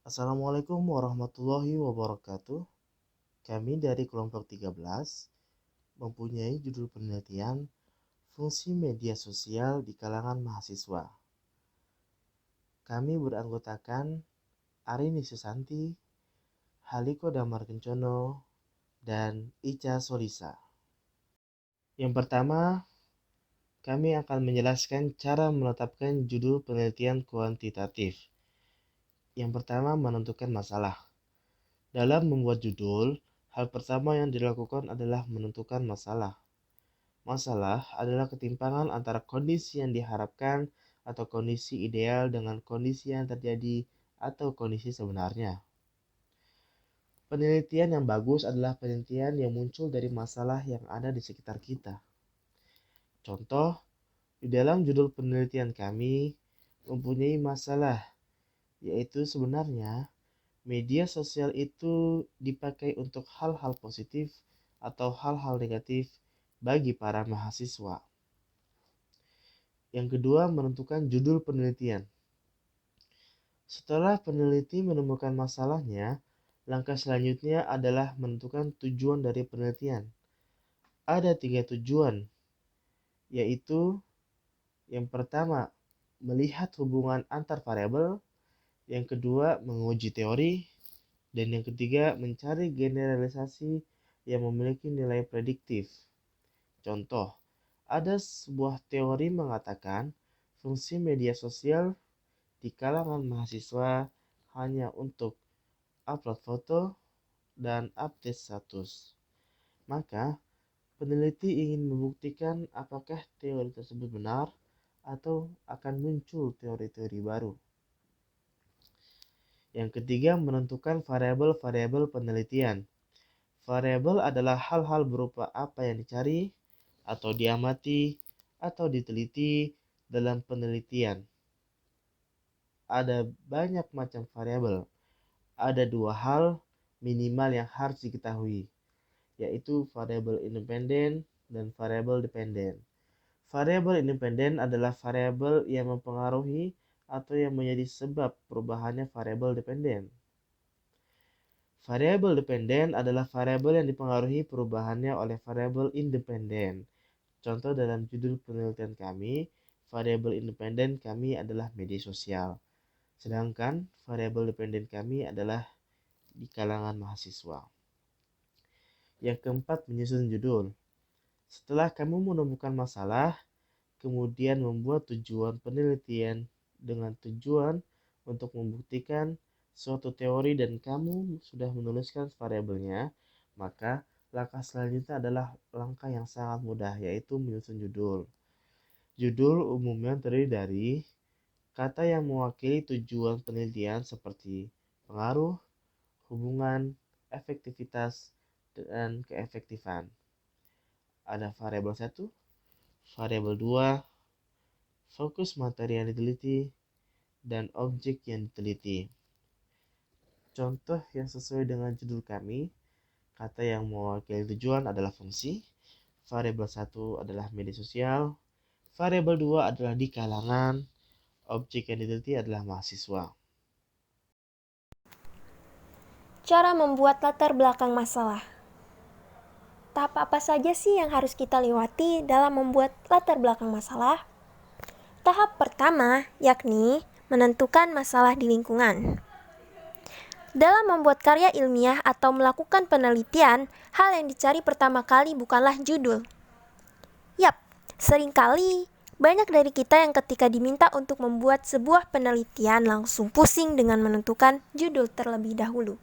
Assalamualaikum warahmatullahi wabarakatuh. Kami dari kelompok 13 mempunyai judul penelitian fungsi media sosial di kalangan mahasiswa. Kami beranggotakan Arini Susanti, Haliko Damar Kencono, dan Ica Solisa. Yang pertama, kami akan menjelaskan cara menetapkan judul penelitian kuantitatif. Yang pertama, menentukan masalah. Dalam membuat judul, hal pertama yang dilakukan adalah menentukan masalah. Masalah adalah ketimpangan antara kondisi yang diharapkan atau kondisi ideal dengan kondisi yang terjadi atau kondisi sebenarnya. Penelitian yang bagus adalah penelitian yang muncul dari masalah yang ada di sekitar kita. Contoh, di dalam judul penelitian kami mempunyai masalah, yaitu sebenarnya media sosial itu dipakai untuk hal-hal positif atau hal-hal negatif bagi para mahasiswa. Yang kedua, menentukan judul penelitian. Setelah peneliti menemukan masalahnya, langkah selanjutnya adalah menentukan tujuan dari penelitian. Ada 3 tujuan, yaitu yang pertama, melihat hubungan antar variabel, yang kedua, menguji teori, dan yang ketiga, mencari generalisasi yang memiliki nilai prediktif. Contoh, ada sebuah teori mengatakan fungsi media sosial di kalangan mahasiswa hanya untuk upload foto dan update status. Maka, peneliti ingin membuktikan apakah teori tersebut benar atau akan muncul teori-teori baru. Yang ketiga, menentukan variabel-variabel penelitian. Variabel adalah hal-hal berupa apa yang dicari, atau diamati, atau diteliti dalam penelitian. Ada banyak macam variabel. Ada 2 hal minimal yang harus diketahui, yaitu variabel independen dan variabel dependen. Variabel independen adalah variabel yang mempengaruhi atau yang menjadi sebab perubahannya variabel dependen. Variabel dependen adalah variabel yang dipengaruhi perubahannya oleh variabel independen. Contoh dalam judul penelitian kami, variabel independen kami adalah media sosial. Sedangkan variabel dependen kami adalah di kalangan mahasiswa. Yang keempat, menyusun judul. Setelah kamu menemukan masalah, kemudian membuat tujuan penelitian dengan tujuan untuk membuktikan suatu teori dan kamu sudah menuliskan variabelnya, maka langkah selanjutnya adalah langkah yang sangat mudah, yaitu menyusun judul. Judul umumnya terdiri dari kata yang mewakili tujuan penelitian seperti pengaruh, hubungan, efektivitas, dan keefektifan. Ada variabel 1, variabel 2, fokus materi yang diteliti, dan objek yang diteliti. Contoh yang sesuai dengan judul kami, kata yang mewakili tujuan adalah fungsi, variabel 1 adalah media sosial, variabel 2 adalah di kalangan, objek yang diteliti adalah mahasiswa. Cara membuat latar belakang masalah. Tahap apa saja sih yang harus kita lewati dalam membuat latar belakang masalah? Tahap pertama, yakni menentukan masalah di lingkungan. Dalam membuat karya ilmiah atau melakukan penelitian, hal yang dicari pertama kali bukanlah judul. Yap, seringkali banyak dari kita yang ketika diminta untuk membuat sebuah penelitian langsung pusing dengan menentukan judul terlebih dahulu.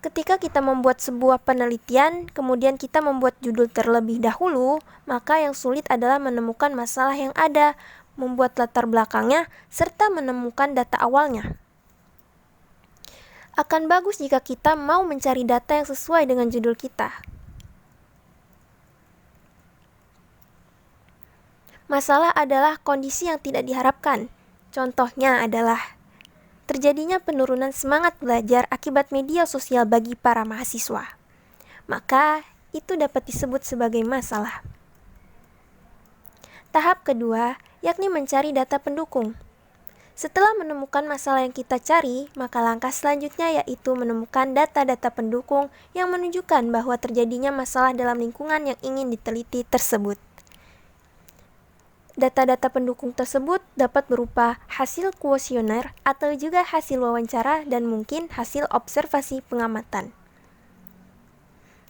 Ketika kita membuat sebuah penelitian, kemudian kita membuat judul terlebih dahulu, maka yang sulit adalah menemukan masalah yang ada, membuat latar belakangnya, serta menemukan data awalnya. Akan bagus jika kita mau mencari data yang sesuai dengan judul kita. Masalah adalah kondisi yang tidak diharapkan. Contohnya adalah terjadinya penurunan semangat belajar akibat media sosial bagi para mahasiswa. Maka, itu dapat disebut sebagai masalah. Tahap kedua, yakni mencari data pendukung. Setelah menemukan masalah yang kita cari, maka langkah selanjutnya yaitu menemukan data-data pendukung yang menunjukkan bahwa terjadinya masalah dalam lingkungan yang ingin diteliti tersebut. Data-data pendukung tersebut dapat berupa hasil kuesioner atau juga hasil wawancara dan mungkin hasil observasi pengamatan.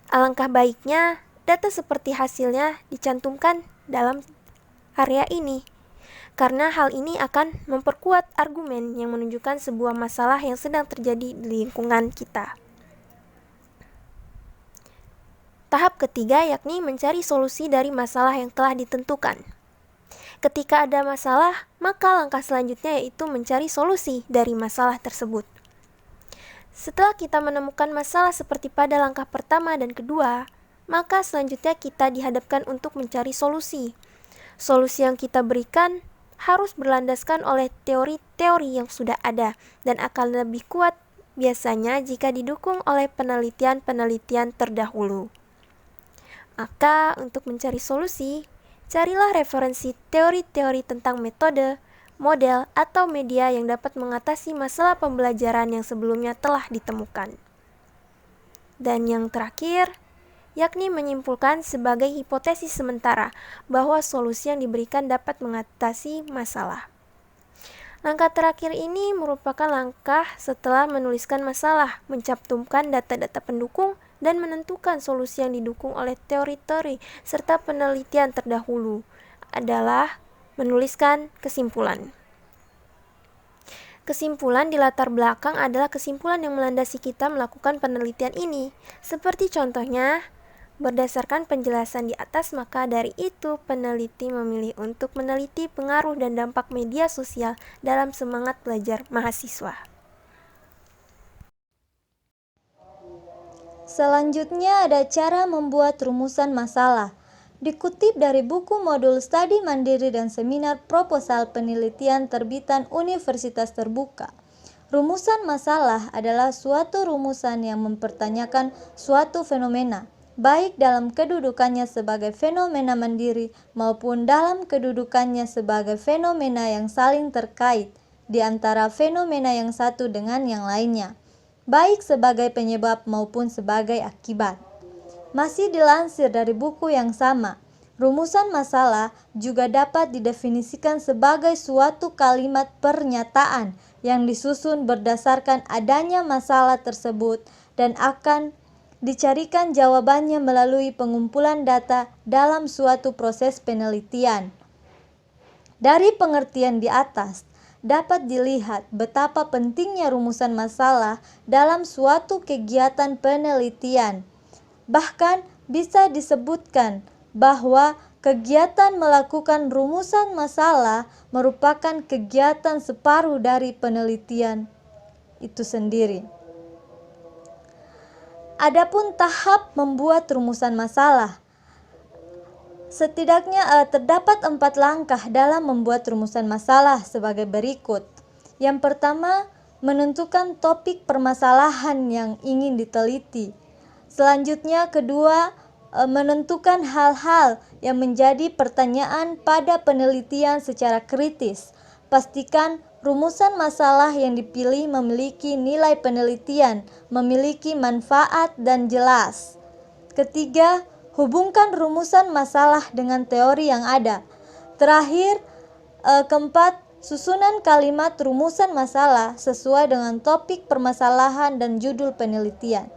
Alangkah baiknya data seperti hasilnya dicantumkan dalam area ini, karena hal ini akan memperkuat argumen yang menunjukkan sebuah masalah yang sedang terjadi di lingkungan kita. Tahap ketiga yakni mencari solusi dari masalah yang telah ditentukan. Ketika ada masalah, maka langkah selanjutnya yaitu mencari solusi dari masalah tersebut. Setelah kita menemukan masalah seperti pada langkah pertama dan kedua, maka selanjutnya kita dihadapkan untuk mencari solusi. Solusi yang kita berikan harus berlandaskan oleh teori-teori yang sudah ada dan akan lebih kuat biasanya jika didukung oleh penelitian-penelitian terdahulu. Maka untuk mencari solusi, carilah referensi teori-teori tentang metode, model, atau media yang dapat mengatasi masalah pembelajaran yang sebelumnya telah ditemukan. Dan yang terakhir, yakni menyimpulkan sebagai hipotesis sementara bahwa solusi yang diberikan dapat mengatasi masalah. Langkah terakhir ini merupakan langkah setelah menuliskan masalah, mencantumkan data-data pendukung, dan menentukan solusi yang didukung oleh teori-teori serta penelitian terdahulu adalah menuliskan kesimpulan. Kesimpulan di latar belakang adalah kesimpulan yang melandasi kita melakukan penelitian ini. Seperti contohnya, berdasarkan penjelasan di atas, maka dari itu peneliti memilih untuk meneliti pengaruh dan dampak media sosial dalam semangat belajar mahasiswa. Selanjutnya ada cara membuat rumusan masalah. Dikutip dari buku modul studi mandiri dan seminar proposal penelitian terbitan Universitas Terbuka. Rumusan masalah adalah suatu rumusan yang mempertanyakan suatu fenomena, baik dalam kedudukannya sebagai fenomena mandiri maupun dalam kedudukannya sebagai fenomena yang saling terkait di antara fenomena yang satu dengan yang lainnya, baik sebagai penyebab maupun sebagai akibat. Masih dilansir dari buku yang sama, rumusan masalah juga dapat didefinisikan sebagai suatu kalimat pernyataan yang disusun berdasarkan adanya masalah tersebut dan akan dicarikan jawabannya melalui pengumpulan data dalam suatu proses penelitian. Dari pengertian di atas, dapat dilihat betapa pentingnya rumusan masalah dalam suatu kegiatan penelitian. Bahkan bisa disebutkan bahwa kegiatan melakukan rumusan masalah merupakan kegiatan separuh dari penelitian itu sendiri. Adapun tahap membuat rumusan masalah, setidaknya terdapat 4 langkah dalam membuat rumusan masalah sebagai berikut. Yang pertama, menentukan topik permasalahan yang ingin diteliti. Selanjutnya, kedua, menentukan hal-hal yang menjadi pertanyaan pada penelitian secara kritis. Pastikan rumusan masalah yang dipilih memiliki nilai penelitian, memiliki manfaat dan jelas. Ketiga, hubungkan rumusan masalah dengan teori yang ada. Terakhir, keempat, susunan kalimat rumusan masalah sesuai dengan topik permasalahan dan judul penelitian.